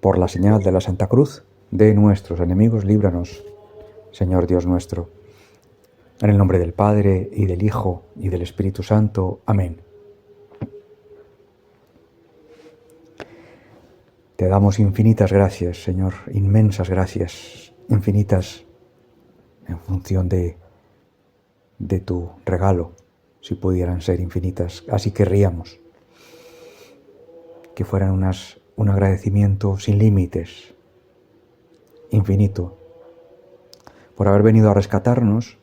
Por la señal de la Santa Cruz de nuestros enemigos, líbranos, Señor Dios nuestro. En el nombre del Padre, y del Hijo, y del Espíritu Santo. Amén. Te damos infinitas gracias, Señor, inmensas gracias, infinitas en función de tu regalo, si pudieran ser infinitas. Así querríamos que fueran un agradecimiento sin límites, infinito, por haber venido a rescatarnos,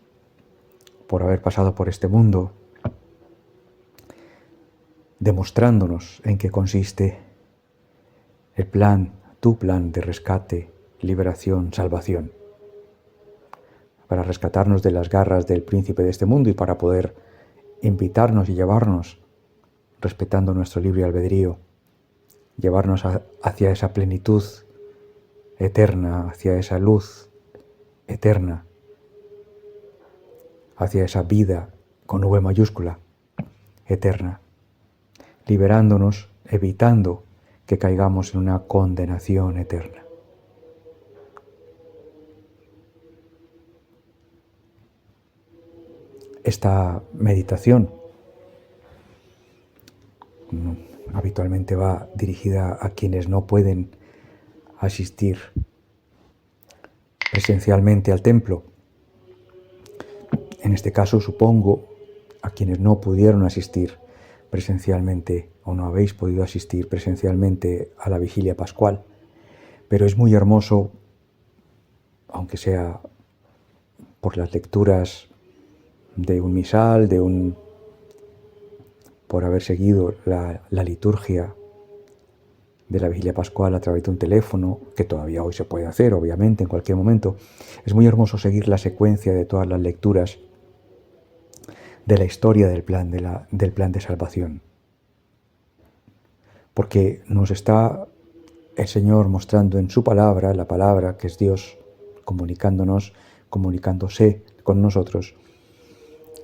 por haber pasado por este mundo, demostrándonos en qué consiste el plan, tu plan de rescate, liberación, salvación, para rescatarnos de las garras del príncipe de este mundo y para poder invitarnos y llevarnos, respetando nuestro libre albedrío, llevarnos hacia esa plenitud eterna, hacia esa luz eterna, hacia esa vida con V mayúscula, eterna, liberándonos, evitando que caigamos en una condenación eterna. Esta meditación habitualmente va dirigida a quienes no pueden asistir presencialmente al templo. En este caso, supongo, a quienes no pudieron asistir presencialmente o no habéis podido asistir presencialmente a la vigilia pascual. Pero es muy hermoso, aunque sea por las lecturas de un misal, por haber seguido la liturgia de la vigilia pascual a través de un teléfono, que todavía hoy se puede hacer, obviamente, en cualquier momento. Es muy hermoso seguir la secuencia de todas las lecturas de la historia del plan de salvación. Porque nos está el Señor mostrando en su palabra, la palabra que es Dios, comunicándose con nosotros,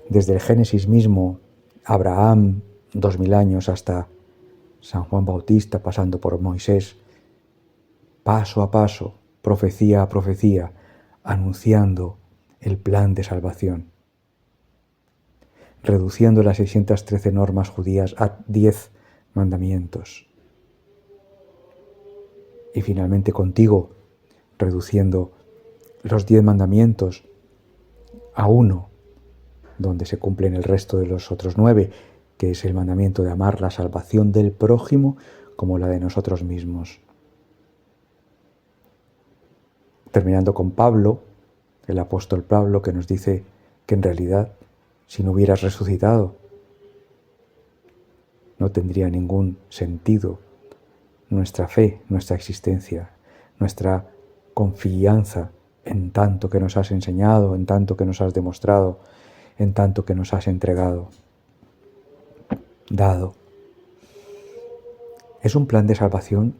desde el Génesis mismo, Abraham, 2000 años, hasta San Juan Bautista, pasando por Moisés, paso a paso, profecía a profecía, anunciando el plan de salvación, reduciendo las 613 normas judías a 10 mandamientos. Y finalmente contigo, reduciendo los 10 mandamientos a uno, donde se cumplen el resto de los otros 9, que es el mandamiento de amar la salvación del prójimo como la de nosotros mismos. Terminando con Pablo, el apóstol Pablo, que nos dice que en realidad, si no hubieras resucitado, no tendría ningún sentido nuestra fe, nuestra existencia, nuestra confianza en tanto que nos has enseñado, en tanto que nos has demostrado, en tanto que nos has entregado, dado. Es un plan de salvación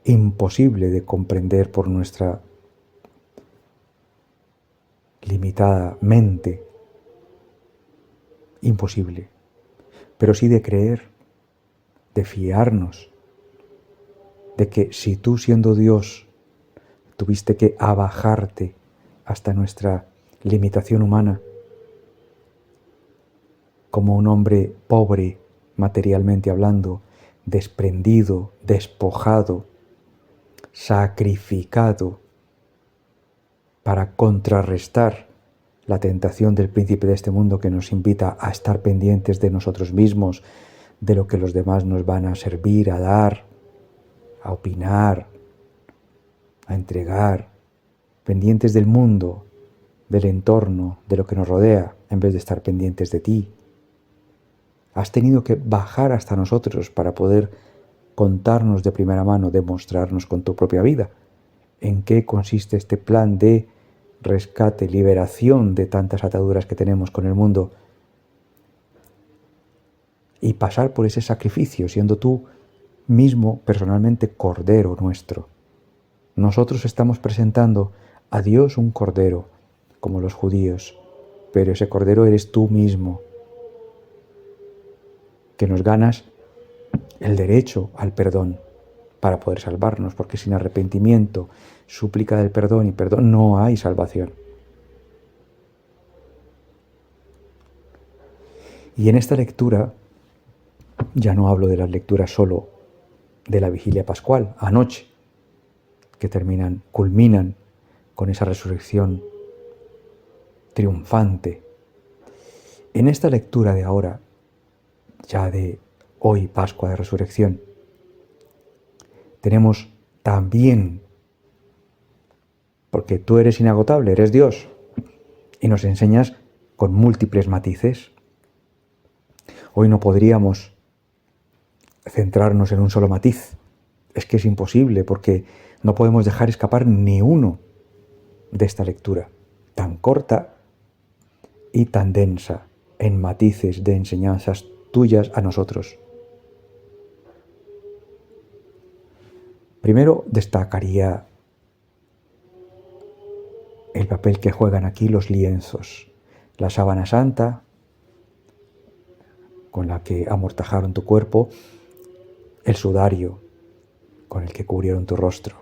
imposible de comprender por nuestra limitada mente, imposible, pero sí de creer, de fiarnos, de que si tú, siendo Dios, tuviste que abajarte hasta nuestra limitación humana, como un hombre pobre, materialmente hablando, desprendido, despojado, sacrificado, para contrarrestar la tentación del príncipe de este mundo que nos invita a estar pendientes de nosotros mismos, de lo que los demás nos van a servir, a dar, a opinar, a entregar, pendientes del mundo, del entorno, de lo que nos rodea, en vez de estar pendientes de ti. Has tenido que bajar hasta nosotros para poder contarnos de primera mano, demostrarnos con tu propia vida en qué consiste este plan de rescate, liberación de tantas ataduras que tenemos con el mundo, y pasar por ese sacrificio, siendo tú mismo personalmente Cordero nuestro. Nosotros estamos presentando a Dios un Cordero, como los judíos, pero ese Cordero eres tú mismo, que nos ganas el derecho al perdón para poder salvarnos, porque sin arrepentimiento, súplica del perdón y perdón, no hay salvación. Y en esta lectura, ya no hablo de las lecturas solo de la vigilia pascual, anoche, que culminan con esa resurrección triunfante. En esta lectura de ahora, ya de hoy, Pascua de Resurrección, tenemos también, porque tú eres inagotable, eres Dios, y nos enseñas con múltiples matices. Hoy no podríamos centrarnos en un solo matiz. Es que es imposible, porque no podemos dejar escapar ni uno de esta lectura, tan corta y tan densa en matices de enseñanzas tuyas a nosotros. Primero destacaría el papel que juegan aquí los lienzos, la sábana santa con la que amortajaron tu cuerpo, el sudario con el que cubrieron tu rostro,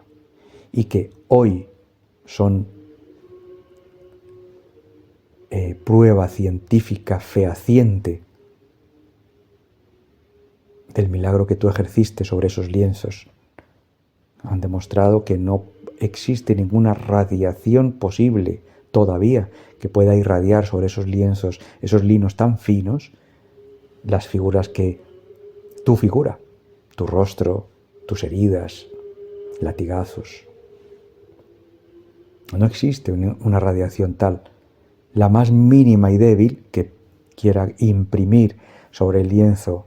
y que hoy son prueba científica fehaciente del milagro que tú ejerciste sobre esos lienzos. Han demostrado que no existe ninguna radiación posible todavía que pueda irradiar sobre esos lienzos, esos linos tan finos, las figuras que tu figura, tu rostro, tus heridas, latigazos. No existe una radiación tal, la más mínima y débil, que quiera imprimir sobre el lienzo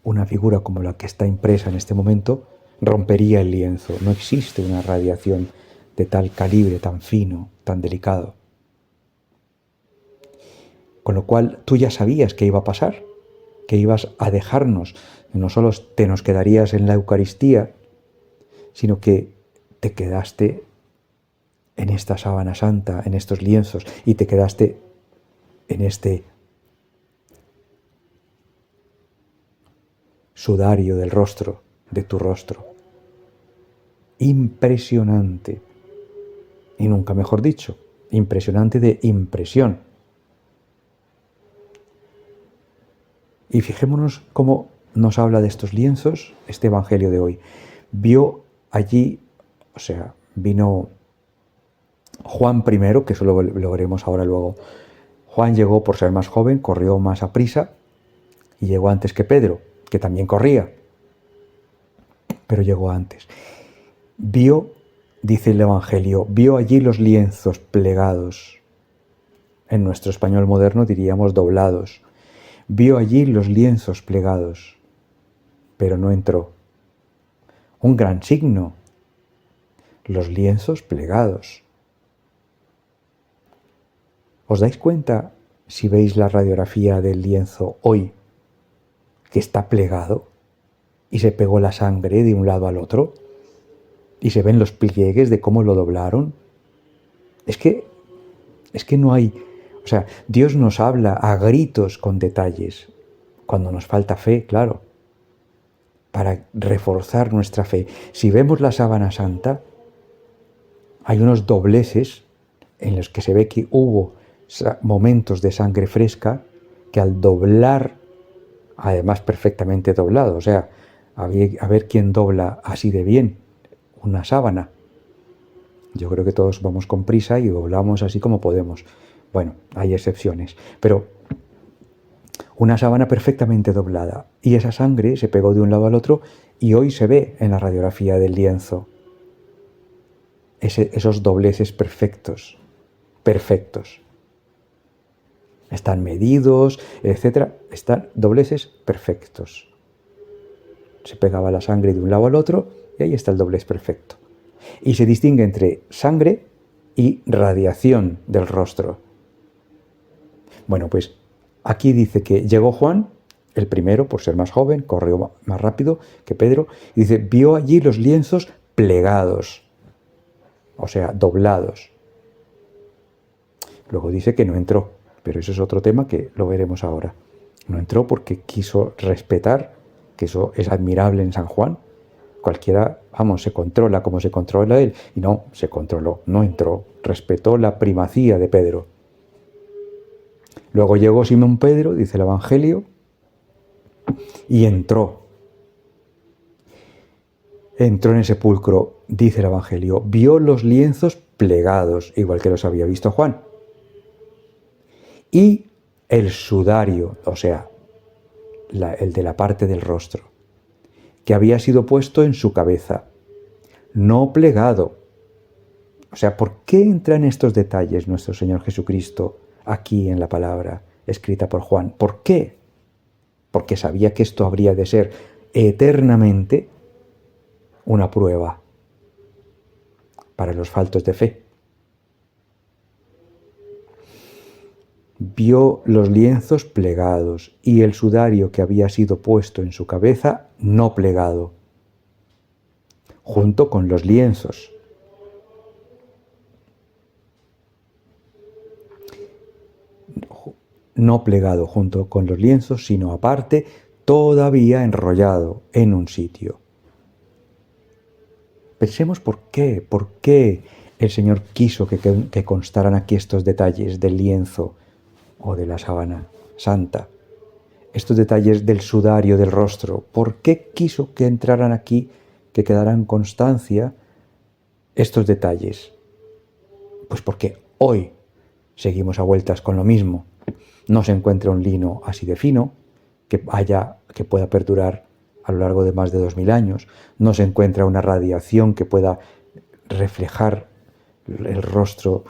una figura como la que está impresa en este momento, rompería el lienzo. No existe una radiación de tal calibre, tan fino, tan delicado. Con lo cual tú ya sabías que iba a pasar, que ibas a dejarnos. No solo te nos quedarías en la Eucaristía, sino que te quedaste en esta sábana santa, en estos lienzos, y te quedaste en este sudario del rostro, de tu rostro. Impresionante. Y nunca mejor dicho, impresionante de impresión. Y fijémonos cómo nos habla de estos lienzos este Evangelio de hoy. Vio allí, vino Juan primero, que eso lo veremos ahora luego. Juan llegó por ser más joven, corrió más a prisa y llegó antes que Pedro, que también corría, pero llegó antes. Vio, dice el Evangelio, vio allí los lienzos plegados. En nuestro español moderno diríamos doblados. Vio allí los lienzos plegados, pero no entró. Un gran signo, los lienzos plegados. ¿Os dais cuenta, si veis la radiografía del lienzo hoy, que está plegado y se pegó la sangre de un lado al otro y se ven los pliegues de cómo lo doblaron? Es que no hay... Dios nos habla a gritos con detalles, cuando nos falta fe, claro, para reforzar nuestra fe. Si vemos la sábana santa, hay unos dobleces en los que se ve que hubo momentos de sangre fresca que al doblar, además perfectamente doblado, a ver quién dobla así de bien una sábana. Yo creo que todos vamos con prisa y doblamos así como podemos. Bueno, hay excepciones, pero una sábana perfectamente doblada, y esa sangre se pegó de un lado al otro, y hoy se ve en la radiografía del lienzo esos dobleces perfectos. Están medidos, etcétera, están dobleces perfectos. Se pegaba la sangre de un lado al otro y ahí está el doblez perfecto. Y se distingue entre sangre y radiación del rostro. Bueno, pues aquí dice que llegó Juan, el primero, por ser más joven, corrió más rápido que Pedro, y dice, vio allí los lienzos plegados, doblados. Luego dice que no entró, pero eso es otro tema que lo veremos ahora. No entró porque quiso respetar, que eso es admirable en San Juan. Cualquiera, vamos, se controla como se controla él. Y no, se controló, no entró. Respetó la primacía de Pedro. Luego llegó Simón Pedro, dice el Evangelio, y entró. Entró en el sepulcro, dice el Evangelio, vio los lienzos plegados, igual que los había visto Juan. Y el sudario, o sea, el de la parte del rostro, que había sido puesto en su cabeza, no plegado. O sea, ¿por qué entra en estos detalles nuestro Señor Jesucristo aquí en la palabra escrita por Juan? ¿Por qué? Porque sabía que esto habría de ser eternamente una prueba para los faltos de fe. Vio los lienzos plegados y el sudario que había sido puesto en su cabeza no plegado, junto con los lienzos. No plegado junto con los lienzos, sino aparte, todavía enrollado en un sitio. Pensemos por qué el Señor quiso que constaran aquí estos detalles del lienzo o de la sábana santa, estos detalles del sudario del rostro. ¿Por qué quiso que entraran aquí, que quedaran constancia estos detalles? Pues porque hoy seguimos a vueltas con lo mismo. No se encuentra un lino así de fino que pueda perdurar a lo largo de más de 2000 años. No se encuentra una radiación que pueda reflejar el rostro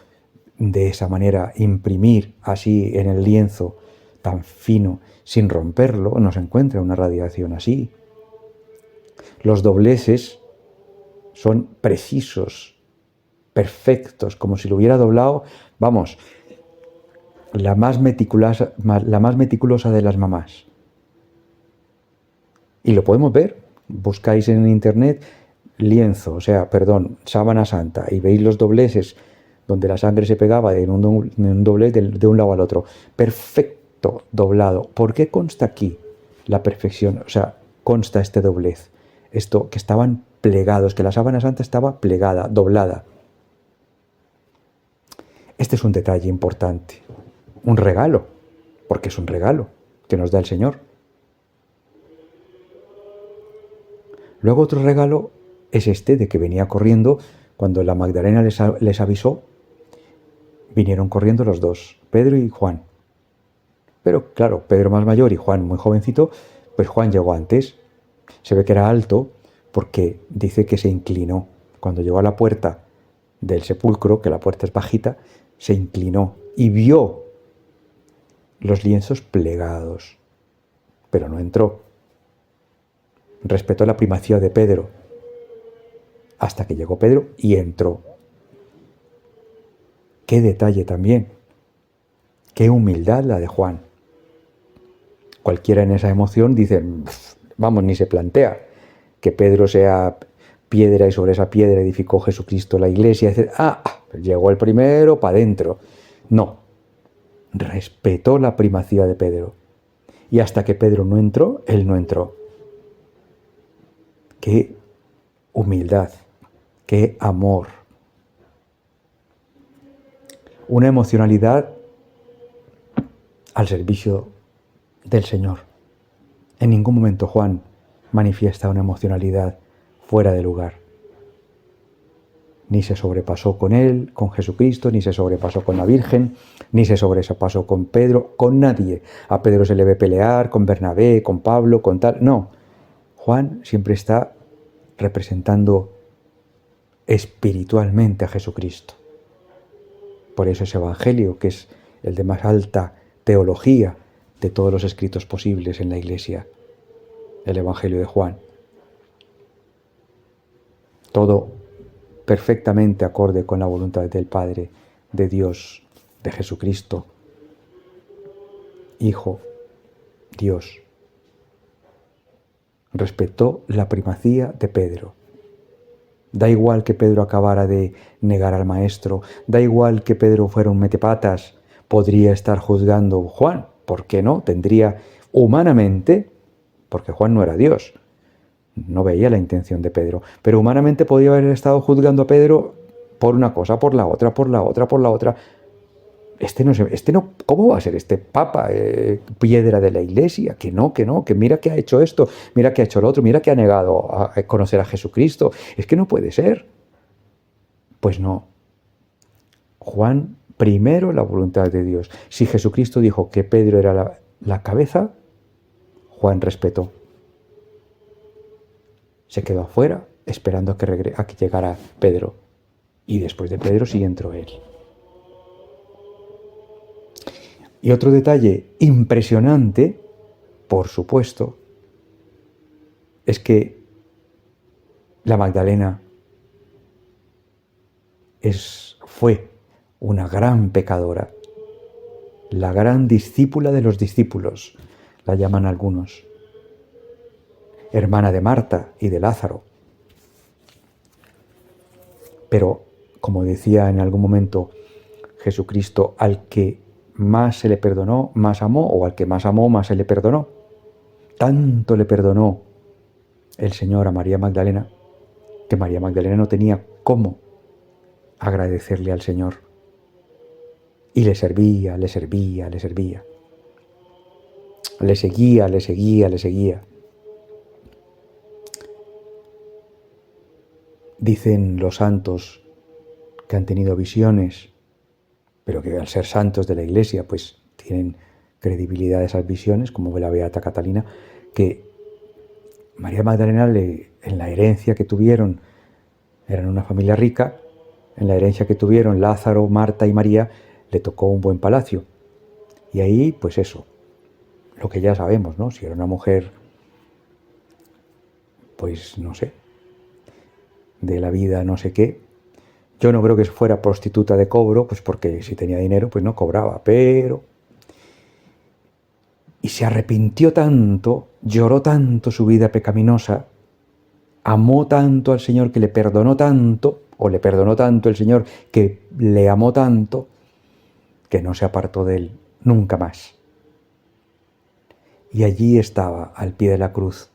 de esa manera, imprimir así en el lienzo tan fino sin romperlo. No se encuentra una radiación así. Los dobleces son precisos, perfectos, como si lo hubiera doblado, vamos, la más meticulosa de las mamás. Y lo podemos ver. Buscáis en internet sábana santa, y veis los dobleces donde la sangre se pegaba en un doblez de un lado al otro. Perfecto doblado. ¿Por qué consta aquí la perfección? O sea, consta este doblez. Esto, que estaban plegados, que la sábana santa estaba plegada, doblada. Este es un detalle importante. Un regalo, porque es un regalo que nos da el Señor. Luego otro regalo es este de que venía corriendo cuando la Magdalena les avisó. Vinieron corriendo los dos, Pedro y Juan. Pero claro, Pedro más mayor y Juan muy jovencito, pues Juan llegó antes. Se ve que era alto porque dice que se inclinó. Cuando llegó a la puerta del sepulcro, que la puerta es bajita, se inclinó y vio los lienzos plegados, pero no entró. Respetó la primacía de Pedro hasta que llegó Pedro y entró. Qué detalle también, qué humildad la de Juan. Cualquiera en esa emoción dice, vamos, ni se plantea que Pedro sea piedra y sobre esa piedra edificó Jesucristo la iglesia. Dice, llegó el primero para adentro. No, respetó la primacía de Pedro. Y hasta que Pedro no entró, él no entró. Qué humildad, qué amor. Una emocionalidad al servicio del Señor. En ningún momento Juan manifiesta una emocionalidad fuera de lugar. Ni se sobrepasó con él, con Jesucristo, ni se sobrepasó con la Virgen, ni se sobrepasó con Pedro, con nadie. A Pedro se le ve pelear con Bernabé, con Pablo, con tal. No. Juan siempre está representando espiritualmente a Jesucristo. Por eso ese Evangelio, que es el de más alta teología de todos los escritos posibles en la Iglesia, el Evangelio de Juan. Todo perfectamente acorde con la voluntad del Padre, de Dios, de Jesucristo, Hijo, Dios. Respetó la primacía de Pedro. Da igual que Pedro acabara de negar al Maestro, da igual que Pedro fuera un metepatas, podría estar juzgando Juan, ¿por qué no? Humanamente, porque Juan no era Dios, no veía la intención de Pedro, pero humanamente podía haber estado juzgando a Pedro por una cosa, por la otra, por la otra, por la otra. ¿Cómo va a ser este papa, piedra de la iglesia? Que no, que mira que ha hecho esto, mira que ha hecho lo otro, mira que ha negado a conocer a Jesucristo. Es que no puede ser. Pues no. Juan, primero la voluntad de Dios. Si Jesucristo dijo que Pedro era la cabeza, Juan respetó. Se quedó afuera esperando a que llegara Pedro. Y después de Pedro sí entró él. Y otro detalle impresionante, por supuesto, es que la Magdalena fue una gran pecadora, la gran discípula de los discípulos, la llaman algunos, hermana de Marta y de Lázaro. Pero, como decía en algún momento Jesucristo, al que más se le perdonó, más amó, o al que más amó, más se le perdonó. Tanto le perdonó el Señor a María Magdalena, que María Magdalena no tenía cómo agradecerle al Señor. Y le servía, le servía, le servía. Le seguía, le seguía, le seguía. Dicen los santos que han tenido visiones, pero que al ser santos de la Iglesia, pues tienen credibilidad esas visiones, como la Beata Catalina, que María Magdalena, en la herencia que tuvieron, eran una familia rica, en la herencia que tuvieron Lázaro, Marta y María, le tocó un buen palacio. Y ahí, pues eso, lo que ya sabemos, ¿no? Si era una mujer, pues no sé, de la vida no sé qué. Yo no creo que fuera prostituta de cobro, pues porque si tenía dinero, pues no cobraba, pero... Y se arrepintió tanto, lloró tanto su vida pecaminosa, amó tanto al Señor que le perdonó tanto, o le perdonó tanto el Señor que le amó tanto, que no se apartó de él nunca más. Y allí estaba, al pie de la cruz.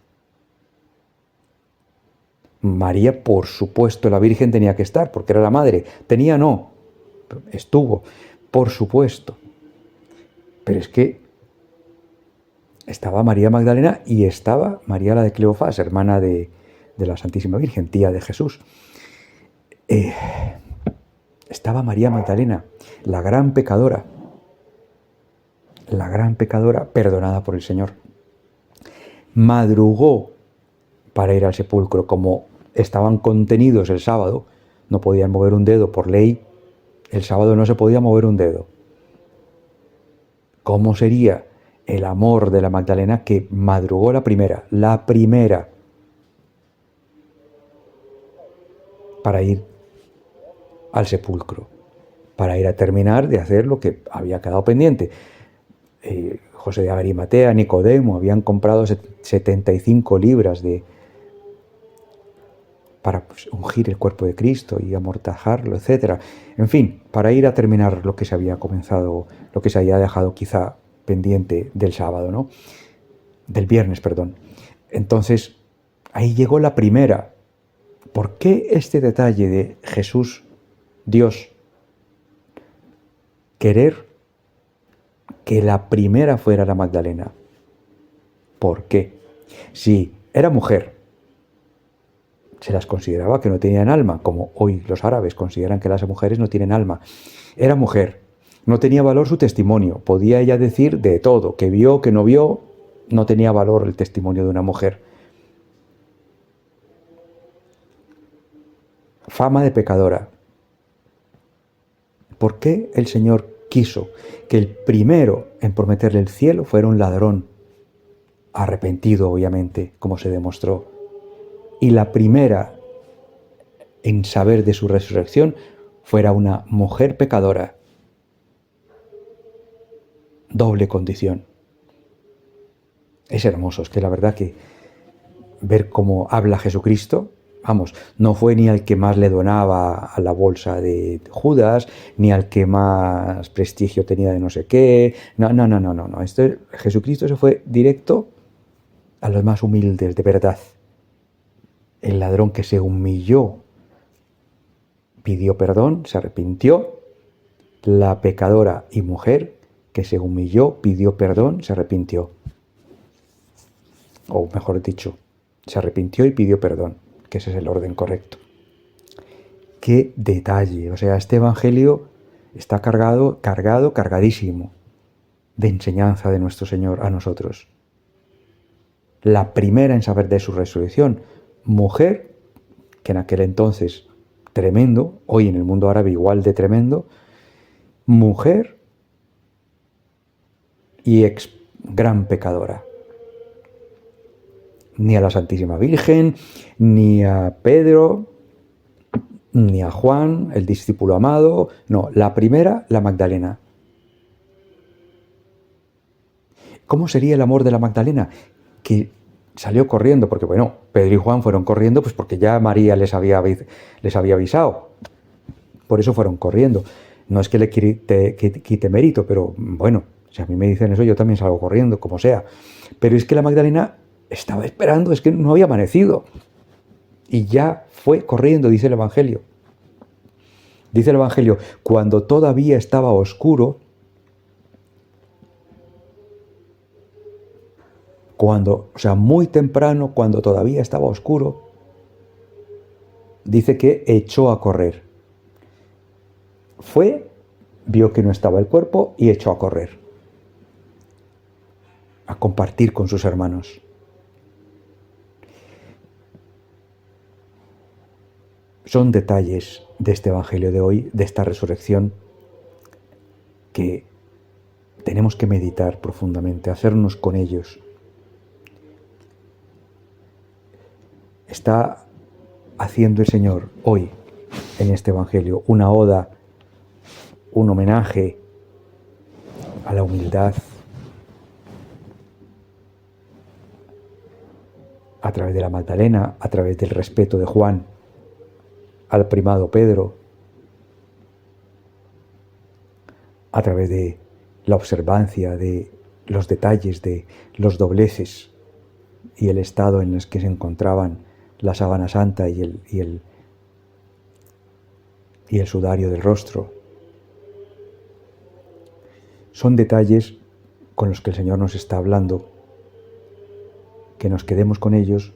María, por supuesto, la Virgen tenía que estar, porque era la madre. Tenía no, estuvo, por supuesto. Pero es que estaba María Magdalena y estaba María la de Cleofás, hermana de la Santísima Virgen, tía de Jesús. Estaba María Magdalena, la gran pecadora, perdonada por el Señor. Madrugó para ir al sepulcro, como estaban contenidos el sábado, no podían mover un dedo por ley, el sábado no se podía mover un dedo. ¿Cómo sería el amor de la Magdalena que madrugó la primera, para ir al sepulcro, para ir a terminar de hacer lo que había quedado pendiente? José de Arimatea, Nicodemo, habían comprado 75 libras para ungir el cuerpo de Cristo y amortajarlo, etc. En fin, para ir a terminar lo que se había comenzado, lo que se había dejado quizá pendiente del sábado, ¿no? Del viernes, perdón. Entonces, ahí llegó la primera. ¿Por qué este detalle de Jesús, Dios, querer que la primera fuera la Magdalena? ¿Por qué? Si era mujer, se las consideraba que no tenían alma, como hoy los árabes consideran que las mujeres no tienen alma. Era mujer, no tenía valor su testimonio, podía ella decir de todo, que vio, que no vio, no tenía valor el testimonio de una mujer. Fama de pecadora. ¿Por qué el Señor quiso que el primero en prometerle el cielo fuera un ladrón, arrepentido obviamente, como se demostró, y la primera en saber de su resurrección fuera una mujer pecadora? Doble condición. Es hermoso, es que la verdad que ver cómo habla Jesucristo, Vamos, no fue ni al que más le donaba a la bolsa de Judas, ni al que más prestigio tenía de no sé qué. No. Jesucristo se fue directo a los más humildes, de verdad. El ladrón que se humilló pidió perdón, se arrepintió. La pecadora y mujer que se humilló, pidió perdón, se arrepintió. O mejor dicho, se arrepintió y pidió perdón, que ese es el orden correcto. Qué detalle. O sea, este evangelio está cargadísimo de enseñanza de nuestro Señor a nosotros. La primera en saber de su resurrección, mujer, que en aquel entonces tremendo, hoy en el mundo árabe igual de tremendo, mujer y gran pecadora. Ni a la Santísima Virgen, ni a Pedro, ni a Juan, el discípulo amado. No, la primera, la Magdalena. ¿Cómo sería el amor de la Magdalena? Que salió corriendo, porque bueno, Pedro y Juan fueron corriendo pues porque ya María les había avisado. Por eso fueron corriendo. No es que le quite mérito, pero bueno, si a mí me dicen eso, yo también salgo corriendo, como sea. Pero es que la Magdalena estaba esperando, es que no había amanecido. Y ya fue corriendo, dice el Evangelio. Dice el Evangelio, cuando todavía estaba oscuro, muy temprano, cuando todavía estaba oscuro, dice que echó a correr. Fue, vio que no estaba el cuerpo y echó a correr. A compartir con sus hermanos. Son detalles de este Evangelio de hoy, de esta resurrección, que tenemos que meditar profundamente, hacernos con ellos. Está haciendo el Señor hoy, en este Evangelio, una oda, un homenaje a la humildad, a través de la Magdalena, a través del respeto de Juan al primado Pedro, a través de la observancia de los detalles, de los dobleces y el estado en el que se encontraban la sábana santa y el sudario del rostro. Son detalles con los que el Señor nos está hablando, que nos quedemos con ellos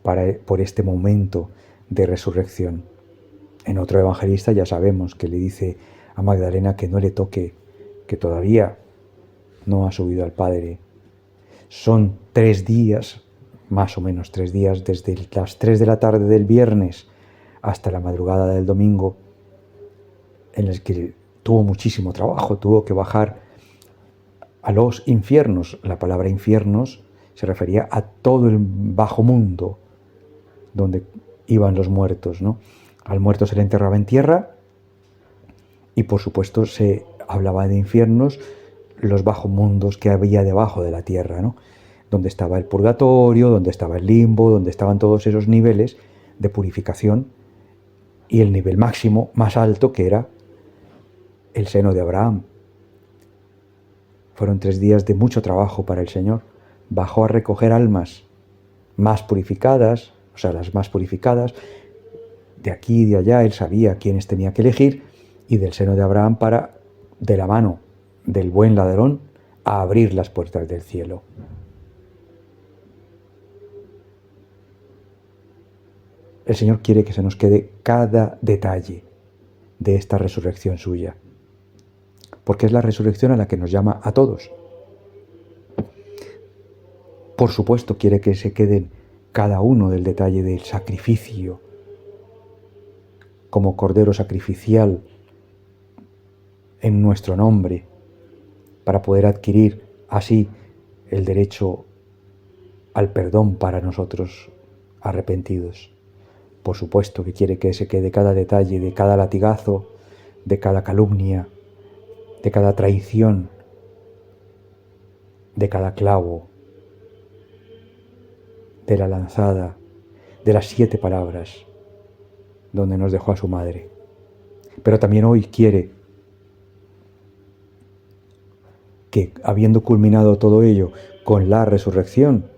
por este momento de resurrección. En otro evangelista ya sabemos que le dice a Magdalena que no le toque, que todavía no ha subido al Padre. Son 3 días, más o menos 3 días, desde las 3 de la tarde del viernes hasta la madrugada del domingo, en los que tuvo muchísimo trabajo, tuvo que bajar a los infiernos. La palabra infiernos se refería a todo el bajo mundo donde iban los muertos, ¿no? Al muerto se le enterraba en tierra y por supuesto se hablaba de infiernos, los bajos mundos que había debajo de la tierra, ¿no? Donde estaba el purgatorio, donde estaba el limbo, donde estaban todos esos niveles de purificación y el nivel máximo, más alto, que era el seno de Abraham. Fueron 3 días de mucho trabajo para el Señor. Bajó a recoger almas más purificadas, o sea, las más purificadas, de aquí y de allá. Él sabía quiénes tenía que elegir, y del seno de Abraham para, de la mano del buen ladrón, a abrir las puertas del cielo. El Señor quiere que se nos quede cada detalle de esta resurrección suya, porque es la resurrección a la que nos llama a todos. Por supuesto, quiere que se queden cada uno del detalle del sacrificio, como cordero sacrificial en nuestro nombre, para poder adquirir así el derecho al perdón para nosotros arrepentidos. Por supuesto que quiere que se quede cada detalle de cada latigazo, de cada calumnia, de cada traición, de cada clavo, de la lanzada, de las 7 palabras donde nos dejó a su madre. Pero también hoy quiere que, habiendo culminado todo ello con la resurrección,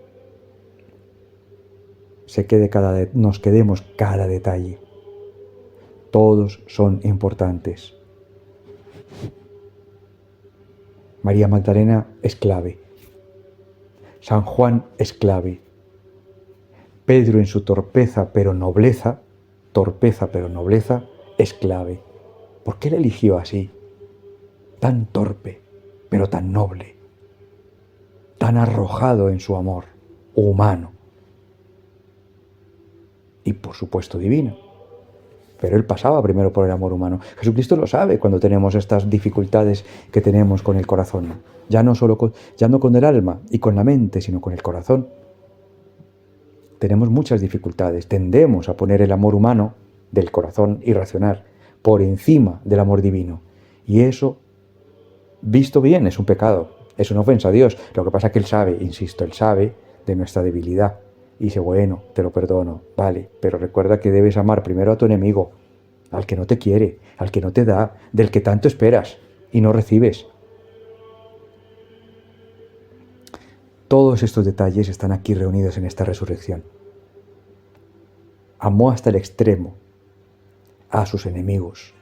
nos quedemos cada detalle. Todos son importantes. María Magdalena es clave. San Juan es clave. Pedro en su torpeza pero nobleza, es clave. ¿Por qué le eligió así? Tan torpe, pero tan noble. Tan arrojado en su amor, humano. Y por supuesto divino. Pero él pasaba primero por el amor humano. Jesucristo lo sabe cuando tenemos estas dificultades que tenemos con el corazón. Ya no con el alma y con la mente, sino con el corazón. Tenemos muchas dificultades. Tendemos a poner el amor humano del corazón irracional por encima del amor divino. Y eso, visto bien, es un pecado. Es una ofensa a Dios. Lo que pasa es que Él sabe, insisto, Él sabe de nuestra debilidad. Y dice, bueno, te lo perdono, vale, pero recuerda que debes amar primero a tu enemigo, al que no te quiere, al que no te da, del que tanto esperas y no recibes. Todos estos detalles están aquí reunidos en esta resurrección. Amó hasta el extremo a sus enemigos,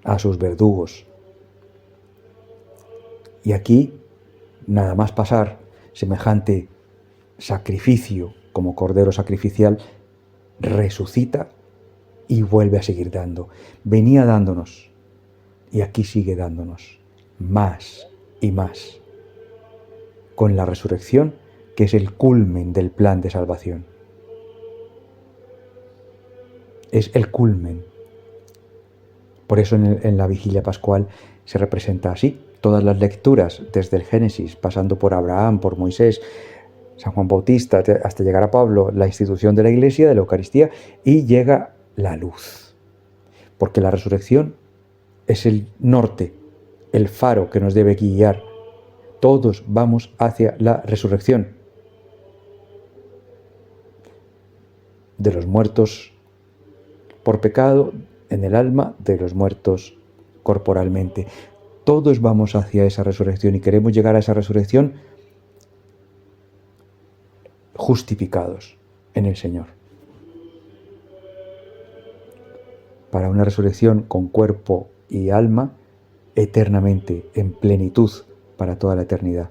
a sus verdugos. Y aquí, nada más pasar semejante sacrificio como cordero sacrificial, resucita y vuelve a seguir dando. Venía dándonos y aquí sigue dándonos más y más, con la resurrección, que es el culmen del plan de salvación. Es el culmen. Por eso en la vigilia pascual se representa así. Todas las lecturas, desde el Génesis, pasando por Abraham, por Moisés, San Juan Bautista, hasta llegar a Pablo, la institución de la Iglesia, de la Eucaristía, y llega la luz. Porque la resurrección es el norte, el faro que nos debe guiar. Todos vamos hacia la resurrección. De los muertos por pecado en el alma, de los muertos corporalmente. Todos vamos hacia esa resurrección y queremos llegar a esa resurrección justificados en el Señor. Para una resurrección con cuerpo y alma, eternamente, en plenitud, para toda la eternidad.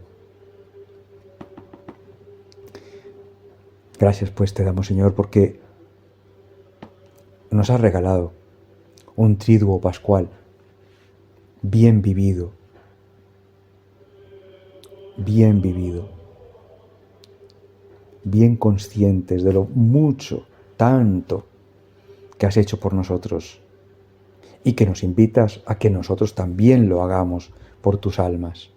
Gracias pues te damos, Señor, porque nos has regalado un triduo pascual bien vivido, bien conscientes de lo mucho, tanto que has hecho por nosotros y que nos invitas a que nosotros también lo hagamos por tus almas.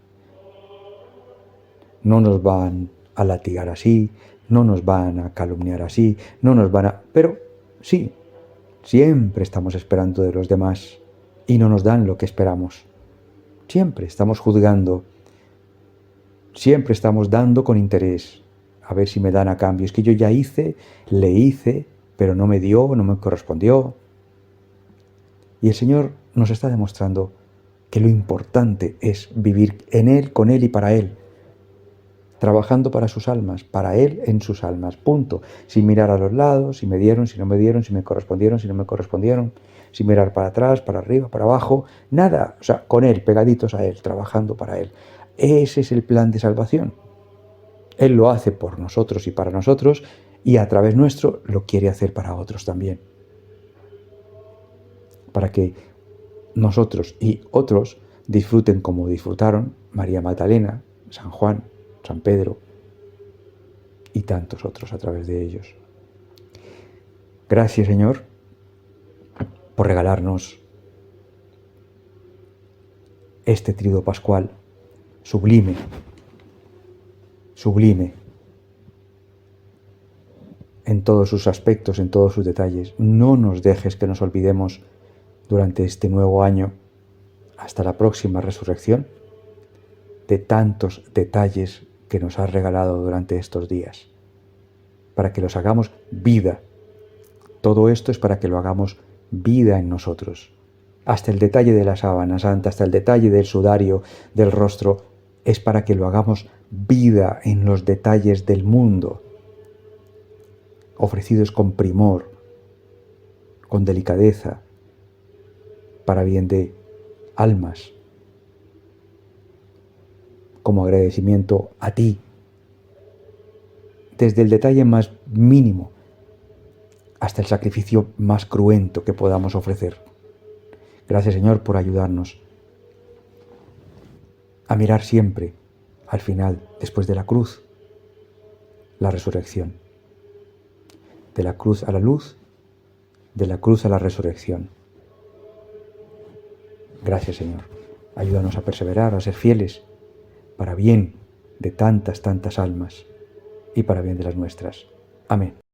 No nos van a latigar así, no nos van a calumniar así, pero sí, siempre estamos esperando de los demás y no nos dan lo que esperamos. Siempre estamos juzgando, siempre estamos dando con interés, a ver si me dan a cambio. Es que yo ya le hice, pero no me dio, no me correspondió. Y el Señor nos está demostrando que lo importante es vivir en Él, con Él y para Él, trabajando para sus almas, para Él en sus almas, punto. Sin mirar a los lados, si me dieron, si no me dieron, si me correspondieron, si no me correspondieron, sin mirar para atrás, para arriba, para abajo, nada. O sea, con Él, pegaditos a Él, trabajando para Él. Ese es el plan de salvación. Él lo hace por nosotros y para nosotros, y a través nuestro lo quiere hacer para otros también. Para que nosotros y otros disfruten como disfrutaron María Magdalena, San Juan, San Pedro y tantos otros a través de ellos. Gracias, Señor, por regalarnos este triduo pascual sublime, en todos sus aspectos, en todos sus detalles. No nos dejes que nos olvidemos durante este nuevo año, hasta la próxima resurrección, de tantos detalles que nos has regalado durante estos días. para que los hagamos vida. Todo esto es para que lo hagamos vida en nosotros. Hasta el detalle de la sábana santa, hasta el detalle del sudario, del rostro, es para que lo hagamos vida en los detalles del mundo, ofrecidos con primor, con delicadeza, para bien de almas, como agradecimiento a ti, desde el detalle más mínimo hasta el sacrificio más cruento que podamos ofrecer. Gracias, Señor, por ayudarnos a mirar siempre, al final, después de la cruz, la resurrección. De la cruz a la luz, de la cruz a la resurrección. Gracias, Señor. Ayúdanos a perseverar, a ser fieles, para bien de tantas, tantas almas y para bien de las nuestras. Amén.